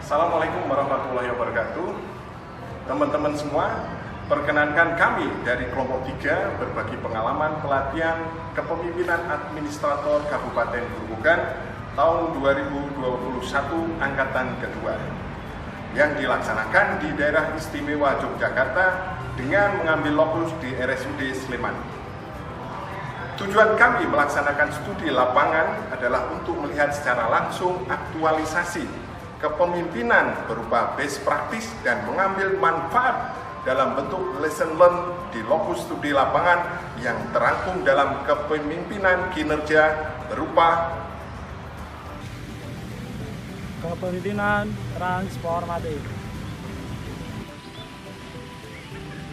Assalamualaikum warahmatullahi wabarakatuh. Teman-teman semua, perkenankan kami dari kelompok 3 berbagi pengalaman pelatihan kepemimpinan administrator Kabupaten Grobogan tahun 2021 angkatan kedua yang dilaksanakan di daerah istimewa Yogyakarta dengan mengambil lokus di RSUD Sleman. Tujuan kami melaksanakan studi lapangan adalah untuk melihat secara langsung aktualisasi kepemimpinan berupa best practice dan mengambil manfaat dalam bentuk lesson learned di lokus studi lapangan yang terangkum dalam kepemimpinan kinerja berupa kepemimpinan transformatif,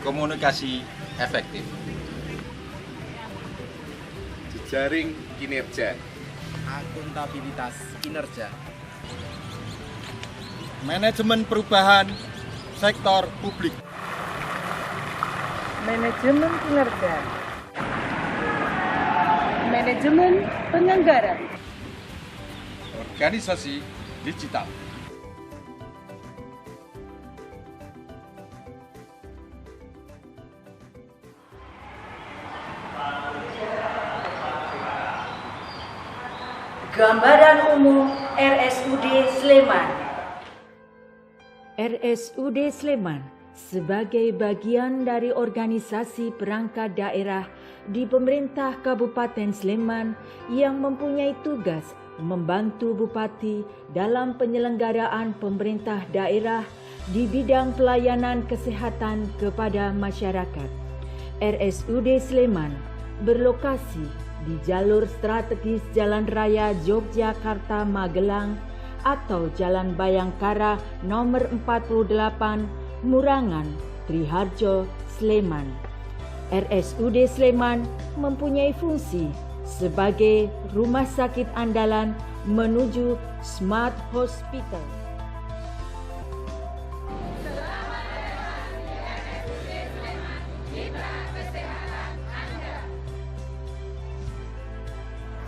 komunikasi efektif, jejaring kinerja, akuntabilitas kinerja, manajemen perubahan sektor publik, manajemen kinerja, manajemen penyelenggara, organisasi digital. Gambaran umum RSUD Sleman. RSUD Sleman sebagai bagian dari organisasi perangkat daerah di pemerintah Kabupaten Sleman yang mempunyai tugas membantu Bupati dalam penyelenggaraan pemerintah daerah di bidang pelayanan kesehatan kepada masyarakat. RSUD Sleman berlokasi di jalur strategis Jalan Raya Yogyakarta-Magelang atau Jalan Bayangkara nomor 48, Murangan, Triharjo, Sleman. RSUD Sleman mempunyai fungsi sebagai rumah sakit andalan menuju Smart Hospital.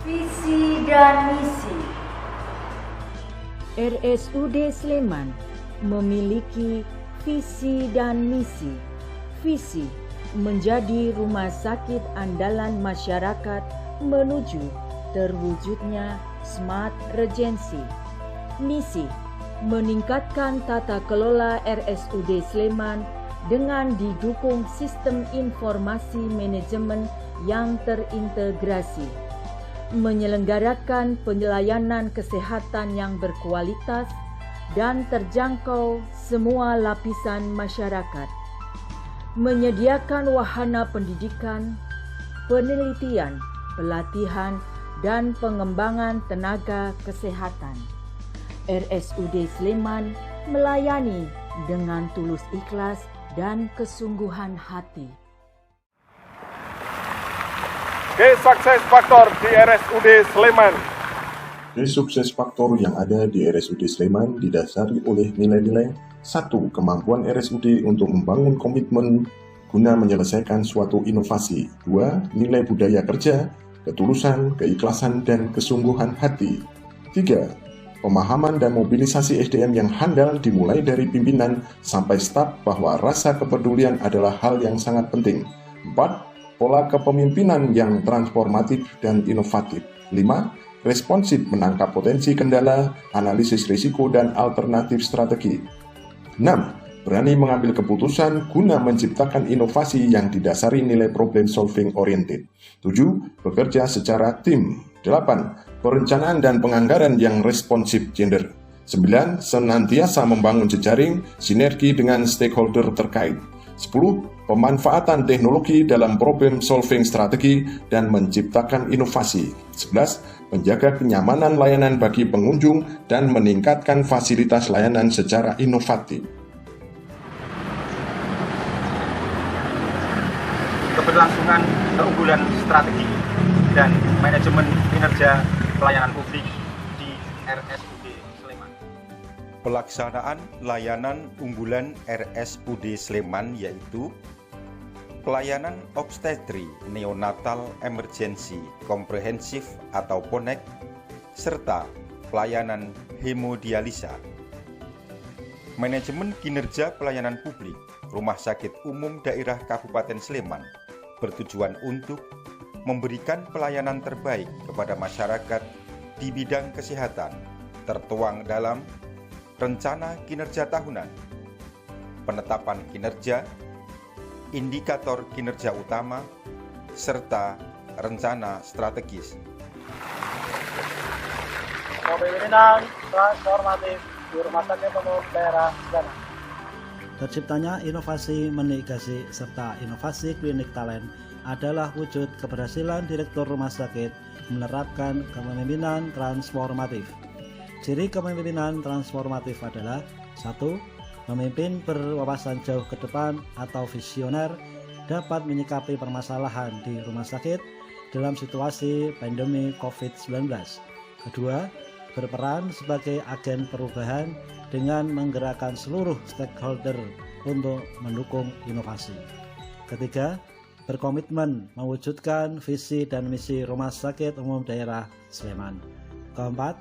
Visi dan misi. RSUD Sleman memiliki visi dan misi. Visi menjadi rumah sakit andalan masyarakat menuju terwujudnya Smart Regency. Misi meningkatkan tata kelola RSUD Sleman dengan didukung sistem informasi manajemen yang terintegrasi, menyelenggarakan pelayanan kesehatan yang berkualitas dan terjangkau semua lapisan masyarakat, menyediakan wahana pendidikan, penelitian, pelatihan, dan pengembangan tenaga kesehatan. RSUD Sleman melayani dengan tulus ikhlas dan kesungguhan hati. Sukses faktor di RSUD Sleman. Sukses faktor yang ada di RSUD Sleman didasari oleh nilai-nilai 1. Kemampuan RSUD untuk membangun komitmen guna menyelesaikan suatu inovasi. 2. Nilai budaya kerja, ketulusan, keikhlasan, dan kesungguhan hati. 3. Pemahaman dan mobilisasi SDM yang handal dimulai dari pimpinan sampai staf bahwa rasa kepedulian adalah hal yang sangat penting. 4. Pola kepemimpinan yang transformatif dan inovatif. 5. Responsif menangkap potensi kendala, analisis risiko, dan alternatif strategi. 6. Berani mengambil keputusan guna menciptakan inovasi yang didasari nilai problem solving oriented. 7. Bekerja secara tim. 8. Perencanaan dan penganggaran yang responsif gender. 9. Senantiasa membangun jejaring sinergi dengan stakeholder terkait. 10. Pemanfaatan teknologi dalam problem solving strategi dan menciptakan inovasi. 11. Menjaga kenyamanan layanan bagi pengunjung dan meningkatkan fasilitas layanan secara inovatif. keberlangsungan keunggulan strategi dan manajemen kinerja pelayanan publik di RSUD Sleman. Pelaksanaan layanan unggulan RSUD Sleman yaitu pelayanan obstetri neonatal emergency komprehensif atau PONEK, serta pelayanan hemodialisa. Manajemen Kinerja Pelayanan Publik Rumah Sakit Umum Daerah Kabupaten Sleman bertujuan untuk memberikan pelayanan terbaik kepada masyarakat di bidang kesehatan, tertuang dalam Rencana Kinerja Tahunan, Penetapan Kinerja, Indikator Kinerja Utama, serta Rencana Strategis. Kepemimpinan transformatif di Rumah Sakit Umum Daerah Sleman. Terciptanya inovasi mitigasi serta inovasi klinik talent adalah wujud keberhasilan Direktur Rumah Sakit menerapkan kepemimpinan transformatif. Ciri kepemimpinan transformatif adalah 1. Memimpin berwawasan jauh ke depan atau visioner, dapat menyikapi permasalahan di rumah sakit dalam situasi pandemi COVID-19. Kedua, berperan sebagai agen perubahan dengan menggerakkan seluruh stakeholder untuk mendukung inovasi. Ketiga, berkomitmen mewujudkan visi dan misi Rumah Sakit Umum Daerah Sleman. Keempat,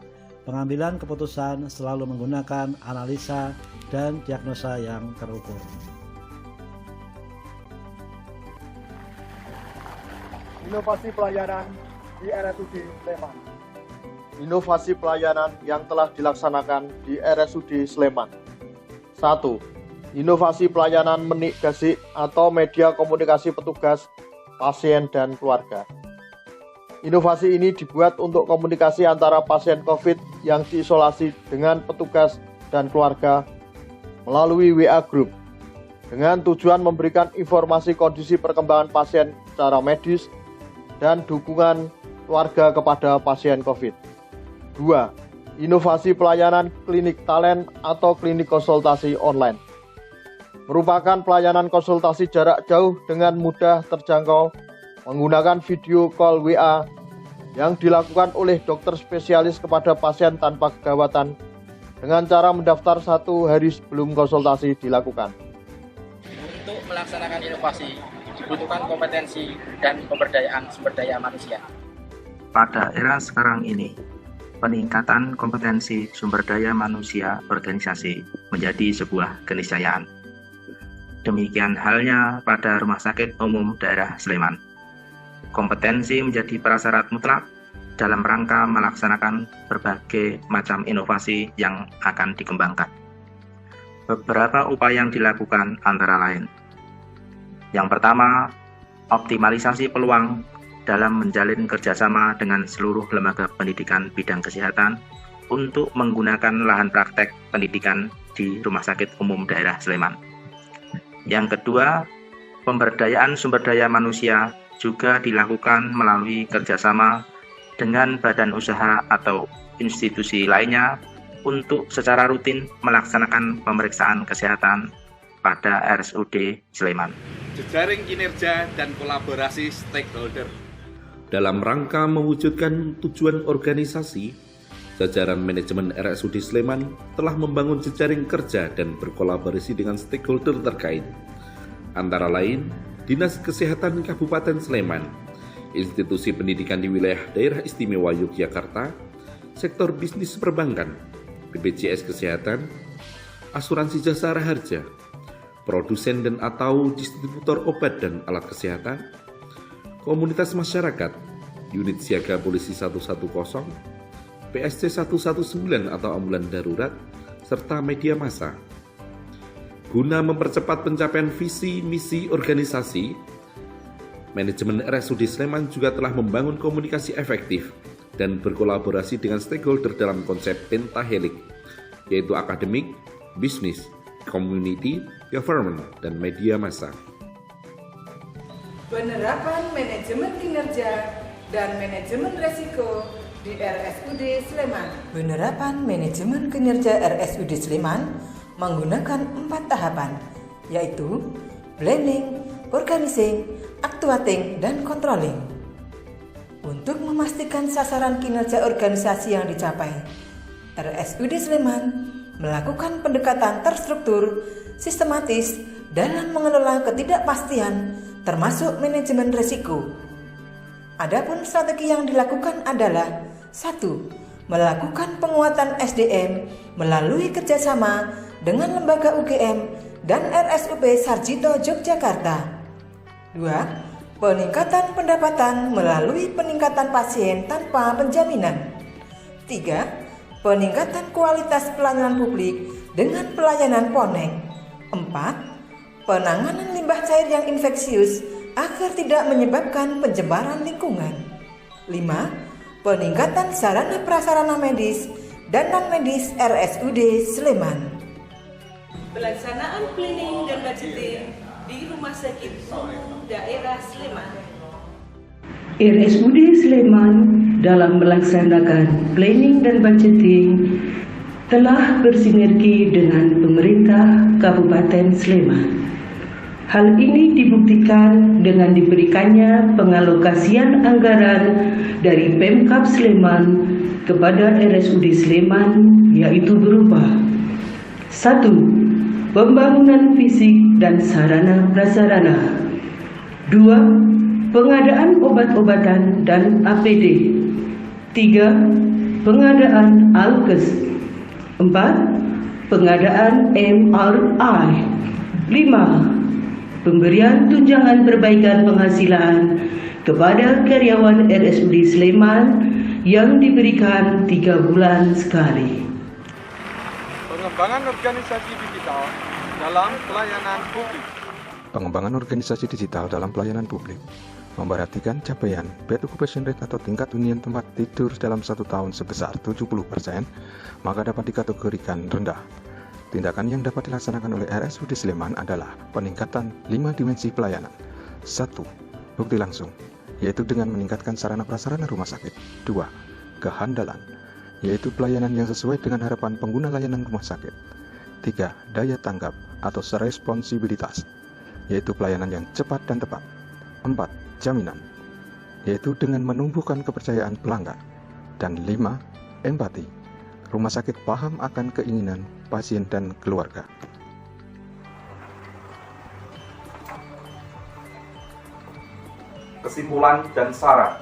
pengambilan keputusan selalu menggunakan analisa dan diagnosa yang terukur. Inovasi pelayanan di RSUD Sleman. Inovasi pelayanan yang telah dilaksanakan di RSUD Sleman. 1. Inovasi pelayanan menik gasik atau media komunikasi petugas, pasien, dan keluarga. Inovasi ini dibuat untuk komunikasi antara pasien COVID yang diisolasi dengan petugas dan keluarga melalui WA Group dengan tujuan memberikan informasi kondisi perkembangan pasien secara medis dan dukungan keluarga kepada pasien COVID. 2. Inovasi pelayanan klinik talent atau klinik konsultasi online. Merupakan pelayanan konsultasi jarak jauh dengan mudah terjangkau menggunakan video call WA yang dilakukan oleh dokter spesialis kepada pasien tanpa kegawatan dengan cara mendaftar 1 hari sebelum konsultasi dilakukan. Untuk melaksanakan inovasi dibutuhkan kompetensi dan pemberdayaan sumber daya manusia. Pada era sekarang ini, peningkatan kompetensi sumber daya manusia organisasi menjadi sebuah keniscayaan. Demikian halnya pada Rumah Sakit Umum Daerah Sleman. Kompetensi menjadi prasyarat mutlak dalam rangka melaksanakan berbagai macam inovasi yang akan dikembangkan. Beberapa upaya yang dilakukan antara lain. Yang pertama, optimalisasi peluang dalam menjalin kerjasama dengan seluruh lembaga pendidikan bidang kesehatan untuk menggunakan lahan praktek pendidikan di Rumah Sakit Umum Daerah Sleman. Yang kedua, pemberdayaan sumber daya manusia juga dilakukan melalui kerjasama dengan badan usaha atau institusi lainnya untuk secara rutin melaksanakan pemeriksaan kesehatan pada RSUD Sleman. Jejaring kinerja dan kolaborasi stakeholder. Dalam rangka mewujudkan tujuan organisasi, jajaran manajemen RSUD Sleman telah membangun jejaring kerja dan berkolaborasi dengan stakeholder terkait, antara lain Dinas Kesehatan Kabupaten Sleman, institusi pendidikan di wilayah Daerah Istimewa Yogyakarta, sektor bisnis perbankan, BPJS Kesehatan, asuransi jasa harja, produsen dan atau distributor obat dan alat kesehatan, komunitas masyarakat, unit siaga polisi 110, PSC 119 atau ambulan darurat, serta media massa. Guna mempercepat pencapaian visi misi organisasi, manajemen RSUD Sleman juga telah membangun komunikasi efektif dan berkolaborasi dengan stakeholder dalam konsep pentahelix, yaitu akademik, bisnis, community, government, dan media massa. Penerapan manajemen kinerja dan manajemen resiko di RSUD Sleman. Penerapan manajemen kinerja RSUD Sleman menggunakan 4 tahapan, yaitu planning, organizing, actuating, dan controlling. Untuk memastikan sasaran kinerja organisasi yang dicapai, RSUD Sleman melakukan pendekatan terstruktur, sistematis dalam mengelola ketidakpastian termasuk manajemen risiko. Adapun strategi yang dilakukan adalah 1. Melakukan penguatan SDM melalui kerjasama dengan lembaga UGM dan RSUP Sarjito Yogyakarta. 2. Peningkatan pendapatan melalui peningkatan pasien tanpa penjaminan. 3. Peningkatan kualitas pelayanan publik dengan pelayanan ponek. 4. Penanganan limbah cair yang infeksius agar tidak menyebabkan pencemaran lingkungan. 5. Peningkatan sarana prasarana medis dan non-medis RSUD Sleman. Pelaksanaan planning dan budgeting di Rumah Sakit Umum Daerah Sleman. RSUD Sleman dalam melaksanakan planning dan budgeting telah bersinergi dengan pemerintah Kabupaten Sleman. Hal ini dibuktikan dengan diberikannya pengalokasian anggaran dari Pemkab Sleman kepada RSUD Sleman, yaitu berupa 1. Pembangunan fisik dan sarana prasarana. 2. Pengadaan obat-obatan dan APD. 3. Pengadaan alkes. 4. Pengadaan MRI. 5. Pemberian tunjangan perbaikan penghasilan kepada karyawan RSUD Sleman yang diberikan 3 bulan sekali. Pengembangan organisasi digital dalam pelayanan publik. Pengembangan organisasi digital dalam pelayanan publik memperhatikan capaian bed occupation rate atau tingkat hunian tempat tidur dalam 1 tahun sebesar 70%, maka dapat dikategorikan rendah. Tindakan yang dapat dilaksanakan oleh RSUD Sleman adalah peningkatan 5 dimensi pelayanan. 1. Bukti langsung, yaitu dengan meningkatkan sarana prasarana rumah sakit. 2. Kehandalan, yaitu pelayanan yang sesuai dengan harapan pengguna layanan rumah sakit. 3. Daya tanggap atau responsibilitas, yaitu pelayanan yang cepat dan tepat. 4. Jaminan, yaitu dengan menumbuhkan kepercayaan pelanggan. Dan 5. Empati, rumah sakit paham akan keinginan pasien dan keluarga. Kesimpulan dan saran.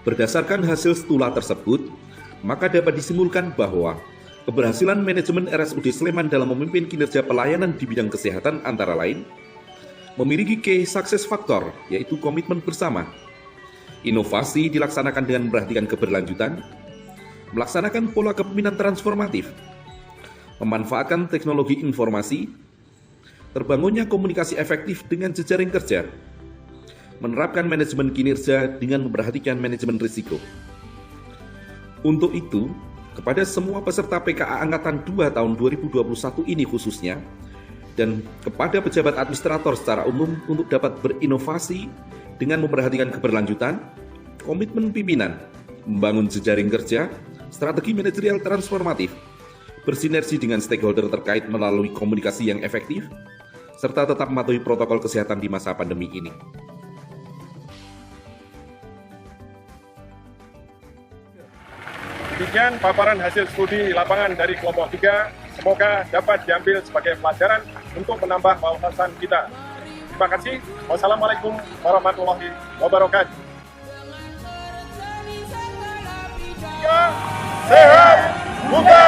Berdasarkan hasil stula tersebut, maka dapat disimpulkan bahwa keberhasilan manajemen RSUD Sleman dalam memimpin kinerja pelayanan di bidang kesehatan antara lain memiliki key success factor, yaitu komitmen bersama. Inovasi dilaksanakan dengan memperhatikan keberlanjutan, melaksanakan pola kepemimpinan transformatif, memanfaatkan teknologi informasi, terbangunnya komunikasi efektif dengan jejaring kerja, menerapkan manajemen kinerja dengan memperhatikan manajemen risiko. Untuk itu, kepada semua peserta PKA Angkatan 2 tahun 2021 ini khususnya, dan kepada pejabat administrator secara umum untuk dapat berinovasi dengan memperhatikan keberlanjutan, komitmen pimpinan, membangun jejaring kerja, strategi manajerial transformatif, bersinergi dengan stakeholder terkait melalui komunikasi yang efektif, serta tetap mematuhi protokol kesehatan di masa pandemi ini. Demikian paparan hasil studi lapangan dari kelompok 3, semoga dapat diambil sebagai pelajaran untuk menambah wawasan kita. Terima kasih. Wassalamualaikum warahmatullahi wabarakatuh. Sehat, bukan